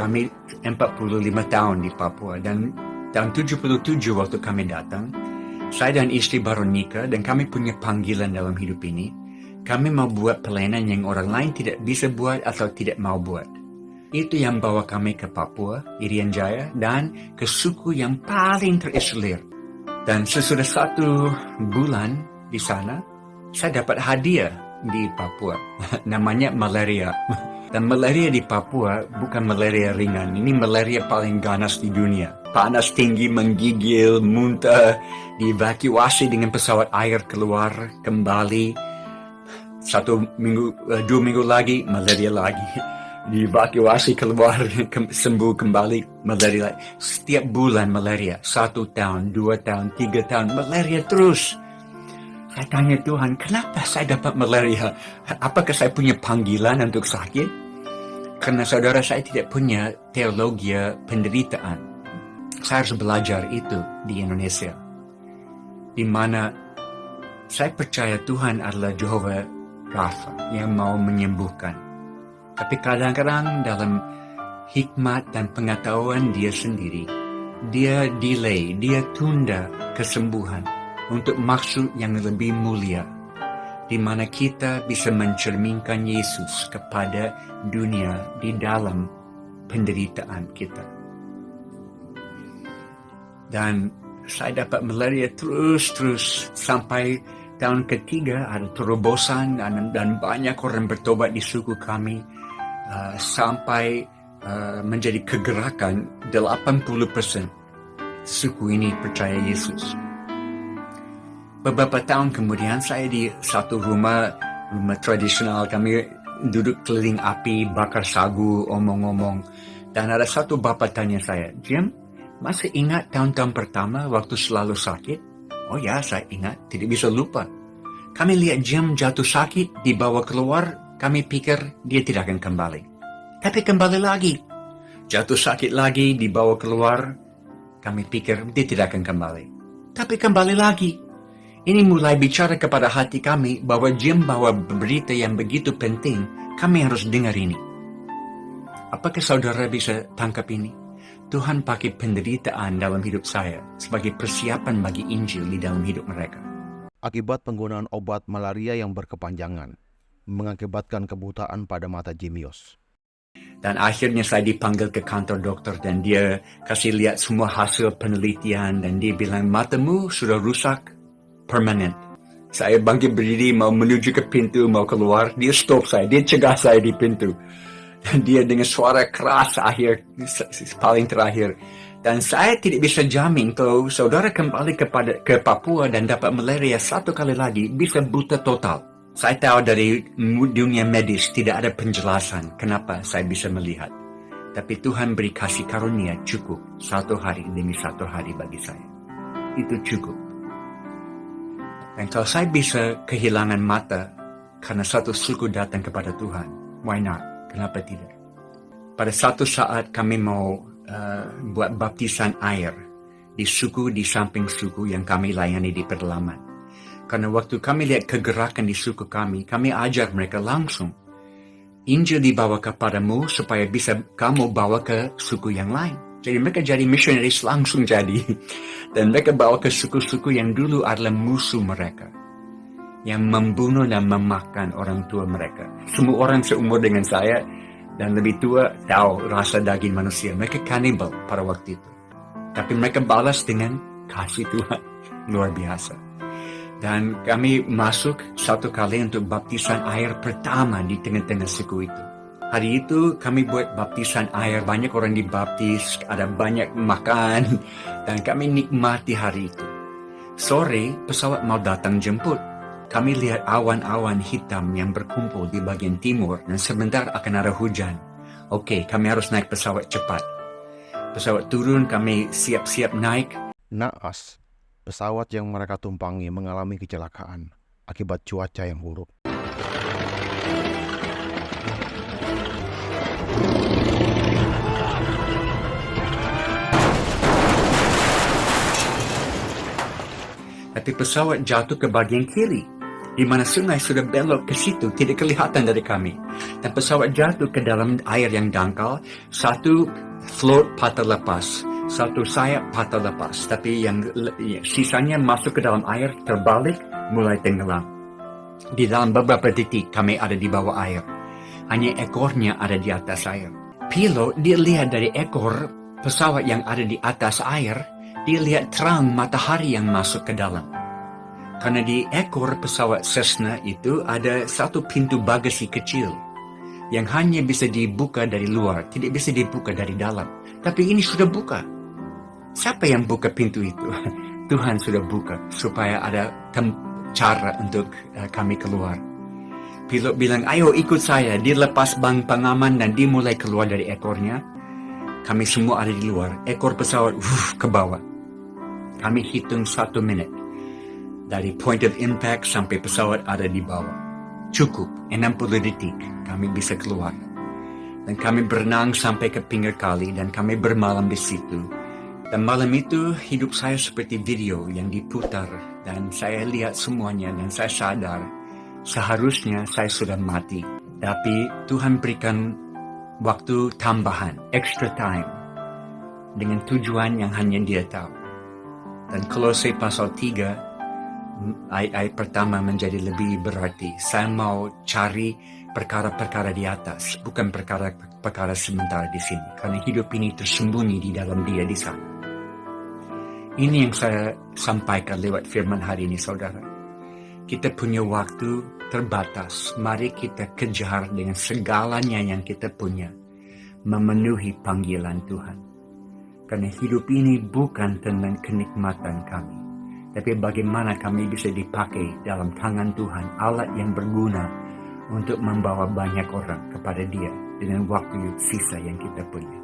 kami 45 tahun di Papua, dan tahun 77 waktu kami datang, saya dan istri baru nikah dan kami punya panggilan dalam hidup ini. Kami mau buat pelayanan yang orang lain tidak bisa buat atau tidak mau buat. Itu yang bawa kami ke Papua, Irian Jaya, dan ke suku yang paling terisolir. Dan sesudah 1 bulan di sana, saya dapat hadiah di Papua. Namanya malaria. Dan malaria di Papua bukan malaria ringan. Ini malaria paling ganas di dunia. Panas tinggi, menggigil, muntah, dievakuasi dengan pesawat air keluar, kembali. 2 minggu lagi, malaria lagi. Dievakuasi keluar, sembuh kembali, malaria lagi. Setiap bulan malaria, 1 tahun, 2 tahun, 3 tahun, malaria terus. Saya tanya Tuhan, kenapa saya dapat malaria? Apakah saya punya panggilan untuk sakit? Karena saudara, saya tidak punya teologi penderitaan. Saya harus belajar itu di Indonesia. Di mana saya percaya Tuhan adalah Jehovah Rafa yang mau menyembuhkan. Tapi kadang-kadang dalam hikmat dan pengetahuan dia sendiri, dia delay, dia tunda kesembuhan untuk maksud yang lebih mulia, di mana kita bisa mencerminkan Yesus kepada dunia di dalam penderitaan kita. Dan saya dapat malaria terus sampai tahun ketiga ada terobosan dan banyak orang bertobat di suku kami, sampai menjadi kegerakan 80% suku ini percaya Yesus. Beberapa tahun kemudian saya di satu rumah tradisional, kami duduk keliling api, bakar sagu, omong-omong. Dan ada satu bapak tanya saya, Jim, masih ingat tahun-tahun pertama waktu selalu sakit? Oh ya, saya ingat, tidak bisa lupa. Kami lihat Jim jatuh sakit, dibawa keluar, kami pikir dia tidak akan kembali. Tapi kembali lagi. Jatuh sakit lagi, dibawa keluar, kami pikir dia tidak akan kembali. Tapi kembali lagi. Ini mulai bicara kepada hati kami bahwa Jim bawa berita yang begitu penting, kami harus dengar ini. Apakah saudara bisa tangkap ini? Tuhan pakai penderitaan dalam hidup saya sebagai persiapan bagi Injil di dalam hidup mereka. Akibat penggunaan obat malaria yang berkepanjangan, mengakibatkan kebutaan pada mata Jimios. Dan akhirnya saya dipanggil ke kantor dokter dan dia kasih lihat semua hasil penelitian dan dia bilang, matamu sudah rusak permanen. Saya bangkit berdiri mau menuju ke pintu, mau keluar, dia stop saya, dia cegah saya di pintu. Dan dia dengan suara keras paling terakhir. Dan saya tidak bisa jamin kalau saudara kembali ke Papua dan dapat malaria 1 kali lagi, bisa buta total. Saya tahu dari dunia medis tidak ada penjelasan kenapa saya bisa melihat. Tapi Tuhan beri kasih karunia cukup 1 hari demi 1 hari bagi saya. Itu cukup. Dan kalau saya bisa kehilangan mata karena satu suku datang kepada Tuhan, why not? Kenapa tidak? Pada satu saat kami mau buat baptisan air di suku di samping suku yang kami layani di pedalaman. Karena waktu kami lihat kegerakan di suku kami ajar mereka langsung. Injil dibawa kepadamu supaya bisa kamu bawa ke suku yang lain. Jadi mereka jadi missionaries langsung jadi. Dan mereka bawa ke suku-suku yang dulu adalah musuh mereka. Yang membunuh dan memakan orang tua mereka. Semua orang seumur dengan saya dan lebih tua tahu rasa daging manusia. Mereka cannibal pada waktu itu. Tapi mereka balas dengan kasih Tuhan. Luar biasa. Dan kami masuk 1 kali untuk baptisan air pertama di tengah-tengah suku itu. Hari itu kami buat baptisan air, banyak orang dibaptis, ada banyak makan, dan kami nikmati hari itu. Sore, pesawat mau datang jemput. Kami lihat awan-awan hitam yang berkumpul di bagian timur, dan sebentar akan ada hujan. Oke, kami harus naik pesawat cepat. Pesawat turun, kami siap-siap naik. Naas, pesawat yang mereka tumpangi mengalami kecelakaan akibat cuaca yang buruk. Tapi pesawat jatuh ke bagian kiri. di mana sungai sudah belok ke situ, tidak kelihatan dari kami. Dan pesawat jatuh ke dalam air yang dangkal, satu float patah lepas, satu sayap patah lepas, tapi yang sisanya masuk ke dalam air, terbalik, mulai tenggelam. Di dalam beberapa detik kami ada di bawah air, hanya ekornya ada di atas air. Pilot, dia lihat dari ekor pesawat yang ada di atas air, dia lihat terang matahari yang masuk ke dalam. Karena di ekor pesawat Cessna itu ada satu pintu bagasi kecil yang hanya bisa dibuka dari luar, tidak bisa dibuka dari dalam. Tapi ini sudah buka. Siapa yang buka pintu itu? Tuhan sudah buka supaya ada cara untuk kami keluar. Pilot bilang, ayo ikut saya. Dia lepas bang pengaman dan dia mulai keluar dari ekornya. Kami semua ada di luar. Ekor pesawat ke bawah. Kami hitung 1 menit. Dari point of impact sampai pesawat ada di bawah. Cukup 60 detik kami bisa keluar. Dan kami berenang sampai ke pinggir kali dan kami bermalam di situ. Dan malam itu hidup saya seperti video yang diputar. Dan saya lihat semuanya dan saya sadar seharusnya saya sudah mati. Tapi Tuhan berikan waktu tambahan, extra time. Dengan tujuan yang hanya Dia tahu. Dan Kolose pasal 3, ayat pertama menjadi lebih berarti. Saya mau cari perkara-perkara di atas, bukan perkara-perkara sementara di sini. Karena hidup ini tersembunyi di dalam Dia di sana. Ini yang saya sampaikan lewat firman hari ini, saudara. Kita punya waktu terbatas. Mari kita kejar dengan segalanya yang kita punya. Memenuhi panggilan Tuhan. Karena hidup ini bukan tentang kenikmatan kami. Tapi bagaimana kami bisa dipakai dalam tangan Tuhan. Alat yang berguna untuk membawa banyak orang kepada Dia. Dengan waktu sisa yang kita punya.